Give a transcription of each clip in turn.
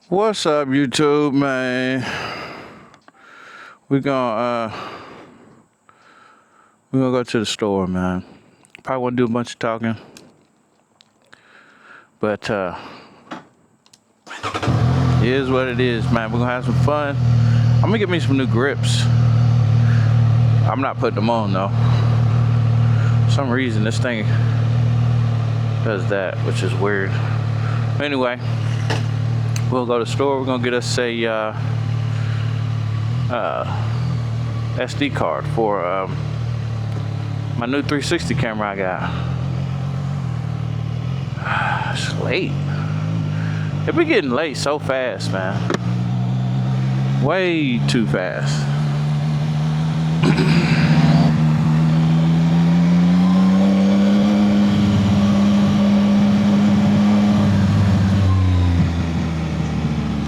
What's up, YouTube, man? We're gonna we're gonna go to the store, man. Probably wanna do a bunch of talking, but it is what it is, man. We're gonna have some fun. I'm gonna get me some new grips. I'm not putting them on though. For some reason this thing does that, which is weird. Anyway, we'll go to the store. We're gonna get us a SD card for my new 360 camera I got. It's late. It be getting late so fast, man. Way too fast.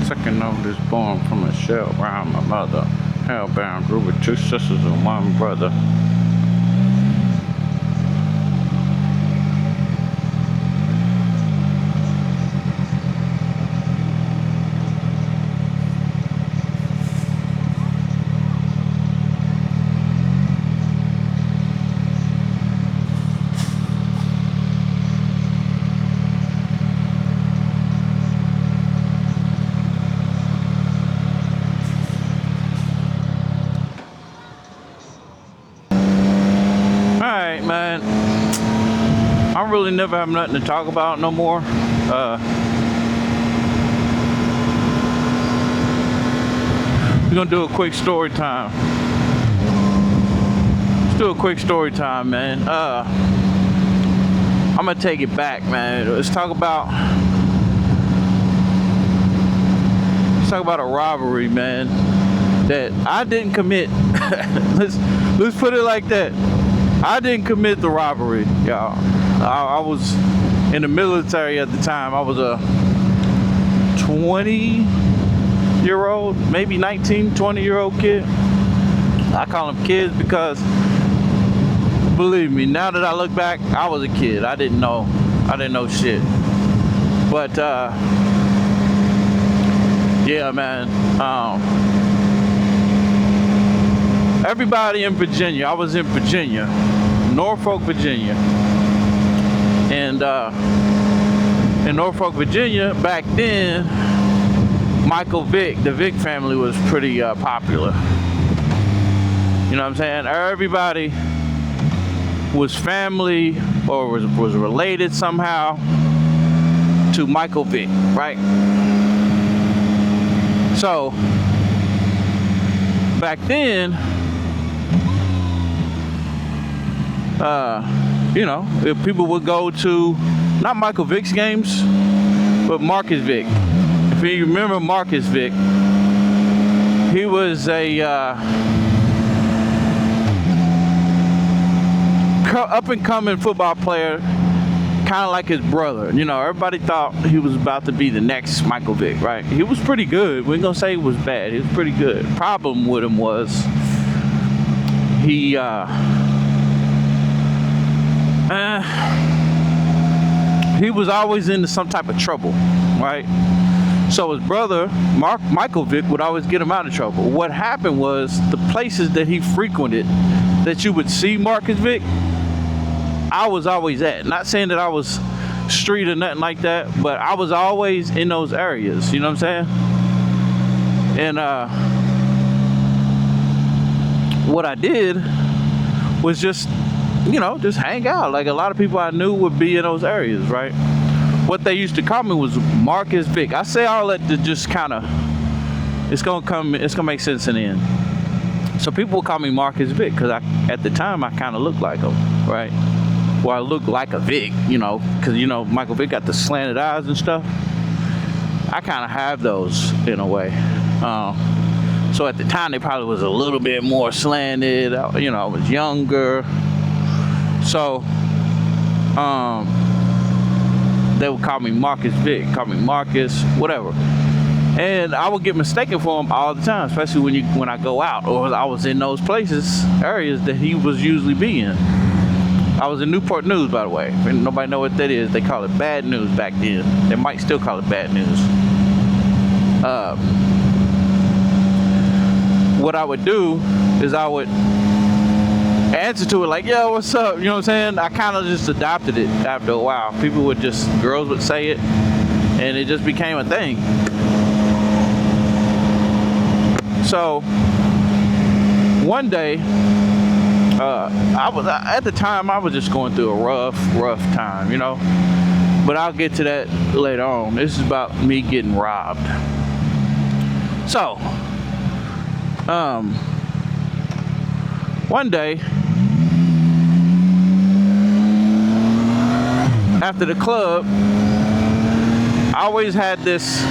Second note is born from a shell around my mother. Hellbound grew with two sisters and one brother. Alright, man. I really never have nothing to talk about no more. We're gonna do a quick story time. Let's do a quick story time, man. I'm gonna take it back, man. Let's talk about a robbery, man, that I didn't commit. let's put it like that. I didn't commit the robbery, y'all. I was in the military at the time. I was a 20-year-old, maybe 19, 20-year-old kid. I call them kids because, believe me, now that I look back, I was a kid. I didn't know shit. But yeah, man. Everybody in Virginia. I was in Virginia, Norfolk, Virginia, and in Norfolk, Virginia, back then, Michael Vick, the Vick family was pretty popular. You know what I'm saying? Everybody was family or was related somehow to Michael Vick, right? So back then, you know, if people would go to not Michael Vick's games, but Marcus Vick. If you remember Marcus Vick, he was a up and coming football player, kind of like his brother. You know, everybody thought he was about to be the next Michael Vick, right? He was pretty good. We ain't gonna say he was bad. He was pretty good. Problem with him was he was always into some type of trouble, right? So his brother, Michael Vick, would always get him out of trouble. What happened was the places that he frequented that you would see Marcus Vick, I was always at. Not saying that I was street or nothing like that, but I was always in those areas. You know what I'm saying? And what I did was just, you know, just hang out. Like a lot of people I knew would be in those areas, right? What they used to call me was Marcus Vick. I say all that to just kind of, it's gonna make sense in the end. So people would call me Marcus Vick because at the time I kind of looked like him, right? Well, I looked like a Vick, you know, because, you know, Michael Vick got the slanted eyes and stuff. I kind of have those in a way. So at the time, they probably was a little bit more slanted. You know, I was younger. So they would call me Marcus Vick, call me Marcus, whatever. And I would get mistaken for him all the time, especially when I go out or I was in those areas that he was usually being. I was in Newport News, by the way. If nobody know what that is, they call it bad news back then. They might still call it bad news. what I would do is I would answer to it like, yo, what's up? You know what I'm saying? I kind of just adopted it after a while. Girls would say it, and it just became a thing. So one day, at the time I was just going through a rough time, you know. But I'll get to that later on. This is about me getting robbed. So, one day, after the club, I always had this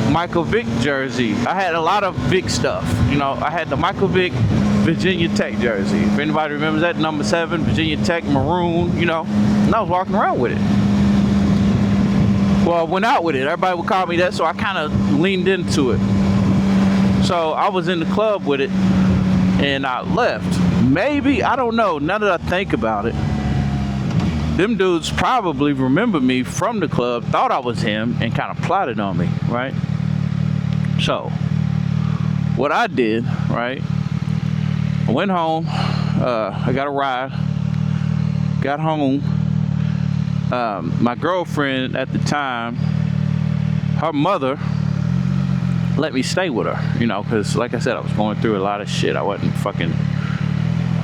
Michael Vick jersey. I had a lot of Vick stuff. You know, I had the Michael Vick Virginia Tech jersey. If anybody remembers that, number 7, Virginia Tech, maroon, you know. And I was walking around with it. Well, I went out with it. Everybody would call me that, so I kind of leaned into it. So I was in the club with it, and I left. Maybe, I don't know, now that I think about it, them dudes probably remember me from the club, thought I was him, and kind of plotted on me, right? So, what I did, right, I went home, I got a ride, got home. My girlfriend at the time, her mother let me stay with her, you know, because like I said, I was going through a lot of shit. I wasn't fucking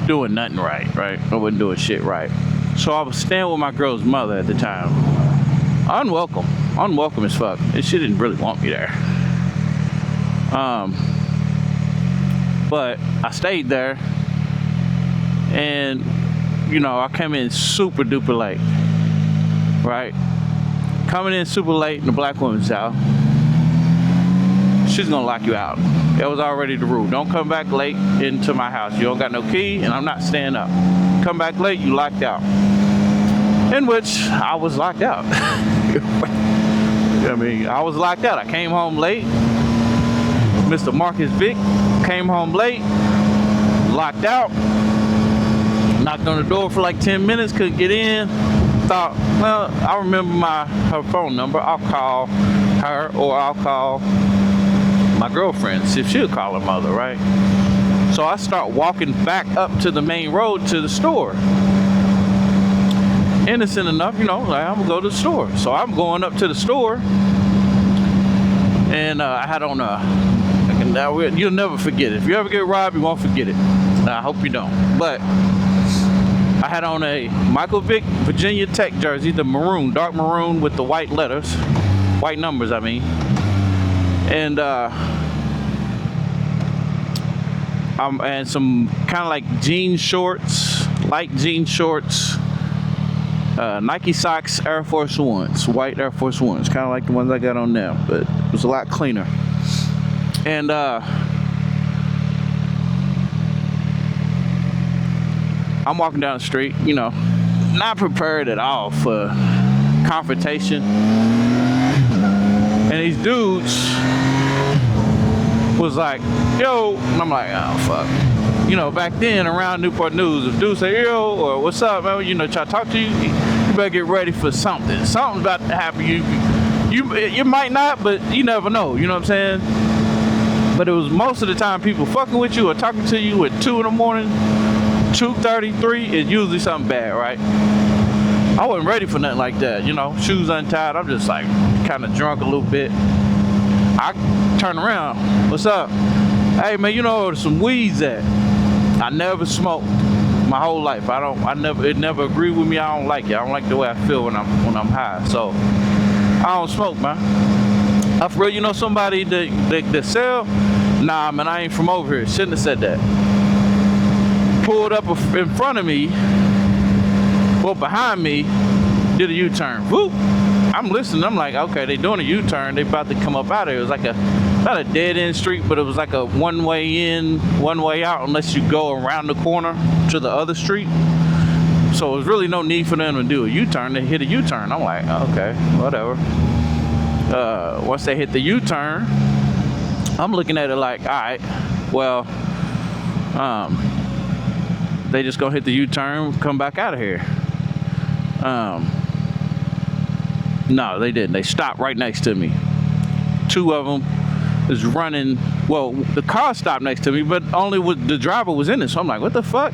doing nothing right? I wasn't doing shit right. So I was staying with my girl's mother at the time. Unwelcome as fuck. And she didn't really want me there. But I stayed there, and you know, I came in super duper late, right? Coming in super late in the black woman's house, she's gonna lock you out. That was already the rule. Don't come back late into my house. You don't got no key, and I'm not staying up. Come back late, you locked out. In which I was locked out. I mean, I was locked out. I came home late. Mr. Marcus Vick came home late, locked out, knocked on the door for like 10 minutes, couldn't get in. Thought, well, I remember her phone number. I'll call her, or I'll call my girlfriend, see if she'll call her mother, right? So I start walking back up to the main road to the store. Innocent enough, you know, like, I'm gonna go to the store. So I'm going up to the store, and I had on you'll never forget it. If you ever get robbed, you won't forget it. I hope you don't. But I had on a Michael Vick Virginia Tech jersey, the maroon, dark maroon with the white letters, white numbers, I mean. And and some kind of like jean shorts, light jean shorts, Nike socks, Air Force Ones, white Air Force Ones, kind of like the ones I got on now, but it was a lot cleaner. And I'm walking down the street, you know, not prepared at all for confrontation. And these dudes was like, yo, and I'm like, oh fuck. You know, back then around Newport News, if dudes say, yo, or what's up, man, you know, try to talk to you, you better get ready for something. Something's about to happen. You might not, but you never know, you know what I'm saying? But it was most of the time people fucking with you or talking to you at 2 in the morning, 2:33 is usually something bad, right? I wasn't ready for nothing like that, you know, shoes untied. I'm just like kind of drunk a little bit. I turn around, what's up? Hey man, you know where some weeds at? I never smoked my whole life. It never agreed with me. I don't like it. I don't like the way I feel when I'm high. So I don't smoke, man. I for real, you know somebody that sell? Nah, man, I ain't from over here. Shouldn't have said that. Pulled up in front of me, well, behind me, did a U-turn. Whoop! I'm listening. I'm like, okay, they doing a U-turn. They about to come up out of here. It was like not a dead-end street, but it was like a one-way in, one-way out, unless you go around the corner to the other street. So there was really no need for them to do a U-turn. They hit a U-turn. I'm like, okay, whatever. Once they hit the U-turn, I'm looking at it like, all right, well, they just gonna hit the U-turn, come back out of here. No, they didn't. They stopped right next to me. Two of them was running well, the car stopped next to me, but only the driver was in it. So I'm like, what the fuck?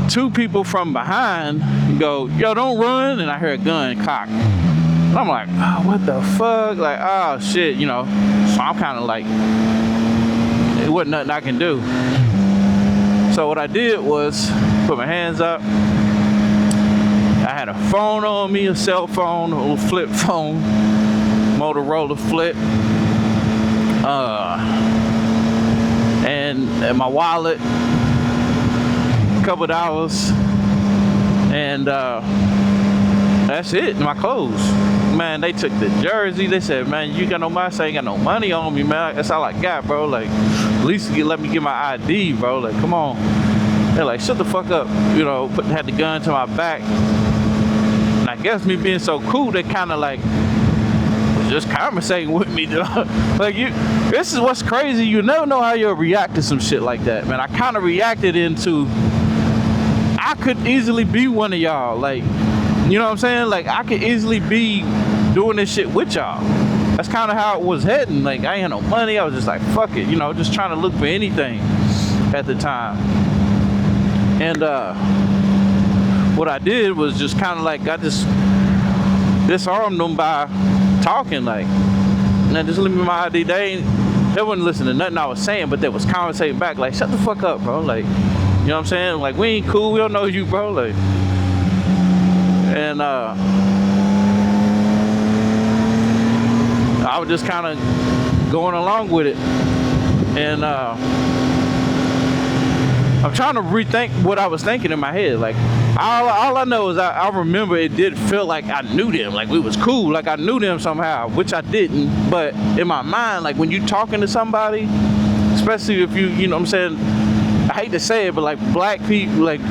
Two people from behind go, yo, don't run. And I hear a gun cock. And I'm like, oh, what the fuck? Like, oh, shit, you know. So I'm kind of like, it wasn't nothing I can do. So what I did was put my hands up. I had a phone on me, a cell phone, a little flip phone, Motorola flip. And my wallet, a couple $, and that's it. My clothes, man. They took the jersey. They said, "Man, you got no money." I said, "I ain't got no money on me, man. That's all I got, bro. Like, at least let me get my ID, bro. Like, come on." They're like, "Shut the fuck up," you know. Had the gun to my back, and I guess me being so cool, they kind of like just conversating with me, dog. Like, this is what's crazy. You never know how you'll react to some shit like that, man. I kind of reacted into, I could easily be one of y'all. Like, you know what I'm saying? Like, I could easily be doing this shit with y'all. That's kind of how it was heading. Like, I ain't had no money. I was just like, fuck it, you know, just trying to look for anything at the time. And what I did was just kind of like, I just disarmed them by talking, like, now just leave me my ID. They wouldn't listen to nothing I was saying, but they was conversating back, like, shut the fuck up, bro. Like, you know what I'm saying? Like, we ain't cool, we don't know you, bro. Like, and I was just kind of going along with it. And I'm trying to rethink what I was thinking in my head. Like, all I know is I remember it did feel like I knew them. Like, we was cool. Like, I knew them somehow, which I didn't. But in my mind, like, when you talking to somebody, especially if you know what I'm saying, I hate to say it, but like black people, like,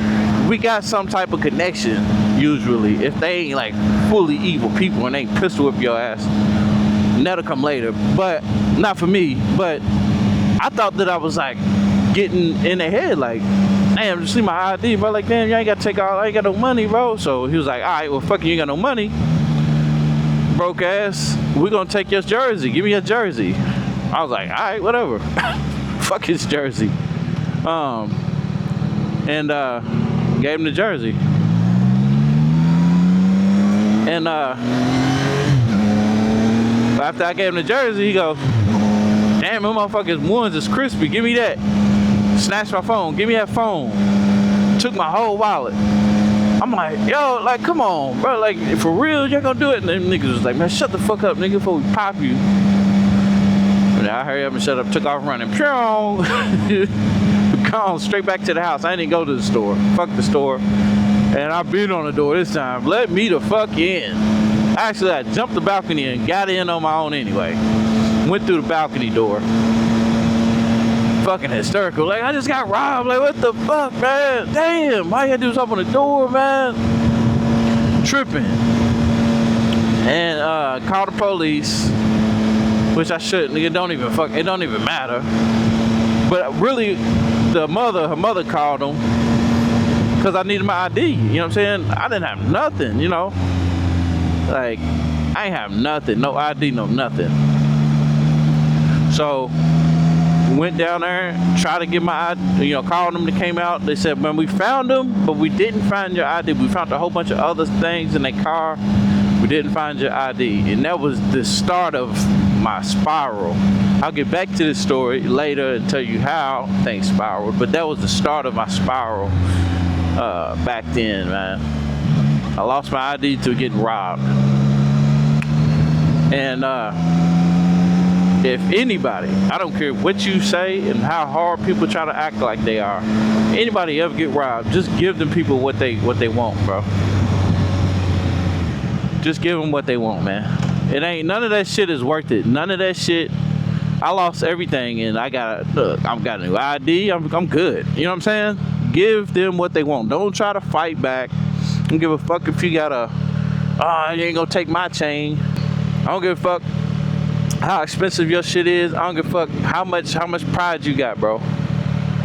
we got some type of connection usually. If they ain't like fully evil people and they ain't pistol whip your ass, and that'll come later. But not for me. But I thought that I was like getting in their head, like, damn, just see my ID, bro. Like, damn, you ain't gotta take all, I ain't got no money, bro. So he was like, all right, well, fuck you ain't got no money, broke ass. We gonna take your jersey. Give me your jersey. I was like, all right, whatever. Fuck his jersey. And gave him the jersey. And after I gave him the jersey, he goes, damn, them motherfuckers ones is crispy. Give me that. Snatched my phone. Give me that phone. Took my whole wallet. I'm like, yo, like, come on, bro. Like, for real, y'all gonna do it? And them niggas was like, man, shut the fuck up, nigga, before we pop you. And I hurry up and shut up. Took off running. Gone straight back to the house. I didn't go to the store. Fuck the store. And I beat on the door this time. Let me the fuck in. Actually, I jumped the balcony and got in on my own anyway. Went through the balcony door. Fucking hysterical. Like, I just got robbed. Like, what the fuck, man? Damn. All you gotta do is open the door, man. Tripping. And called the police, which I shouldn't. It don't even matter. But really, her mother called them because I needed my ID. You know what I'm saying? I didn't have nothing, you know. Like, I ain't have nothing. No ID, no nothing. So went down there, tried to get my ID, you know, called them. They came out. They said, man, we found them, but we didn't find your ID. We found a whole bunch of other things in their car. We didn't find your ID. And that was the start of my spiral. I'll get back to this story later and tell you how things spiraled, but that was the start of my spiral back then, man. I lost my ID to getting robbed. And if anybody, I don't care what you say and how hard people try to act like they are, anybody ever get robbed, just give them people what they want, bro. Just give them what they want, man. It ain't, none of that shit is worth it. None of that shit. I lost everything and I got a new ID. I'm good. You know what I'm saying? Give them what they want. Don't try to fight back. Don't give a fuck if you got you ain't gonna take my chain. I don't give a fuck how expensive your shit is. I don't give a fuck how much pride you got, bro.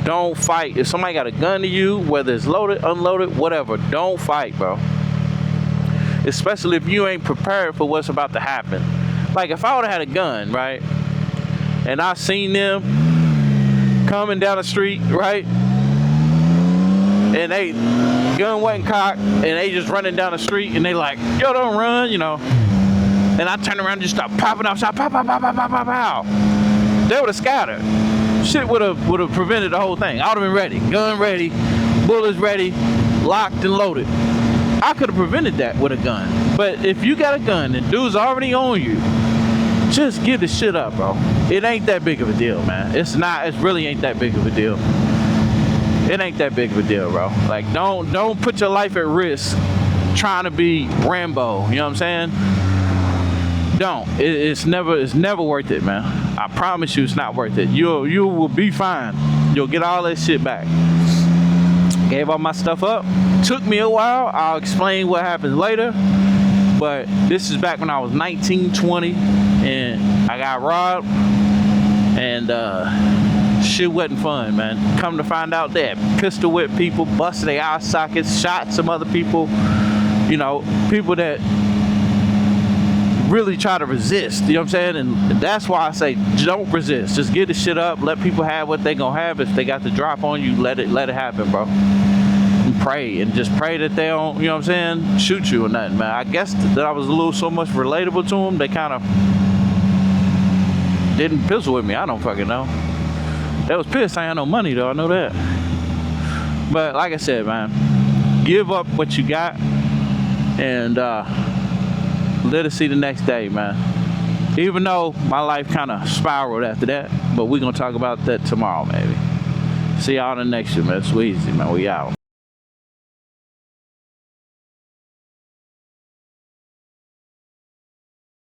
Don't fight. If somebody got a gun to you, whether it's loaded, unloaded, whatever, don't fight, bro. Especially if you ain't prepared for what's about to happen. Like, if I would've had a gun, right? And I seen them coming down the street, right? And they gun wasn't cocked, and they just running down the street, and they like, yo, don't run, you know. And I turned around and just started popping off, shot, pow, pow, pow, pow, pow, pow, pow. They would have scattered. Shit would have prevented the whole thing. I would have been ready, gun ready, bullets ready, locked and loaded. I could have prevented that with a gun. But if you got a gun and dude's already on you, just give the shit up, bro. It ain't that big of a deal, man. It's not. It really ain't that big of a deal. It ain't that big of a deal, bro. Like, don't put your life at risk trying to be Rambo. You know what I'm saying? Don't. It's never worth it, man. I promise you, it's not worth it. You will be fine. You'll get all that shit back. Gave all my stuff up. Took me a while. I'll explain what happened later. But this is back when I was 19, 20, and I got robbed, and shit wasn't fun, man. Come to find out, they had pistol whipped people, busted their eye sockets, shot some other people, you know, people that really try to resist, you know what I'm saying? And that's why I say don't resist. Just get the shit up, let people have what they gonna have. If they got the drop on you, let it happen, bro. And pray, and just pray that they don't, you know what I'm saying, shoot you or nothing, man. I guess that I was a little so much relatable to them, they kind of didn't pistol with me. I don't fucking know. They was pissed I had no money though, I know that. But like I said, man, give up what you got and let us see the next day, man. Even though my life kind of spiraled after that, but we're gonna talk about that tomorrow, maybe. See y'all in the next one, man. Sweezy, man. We out.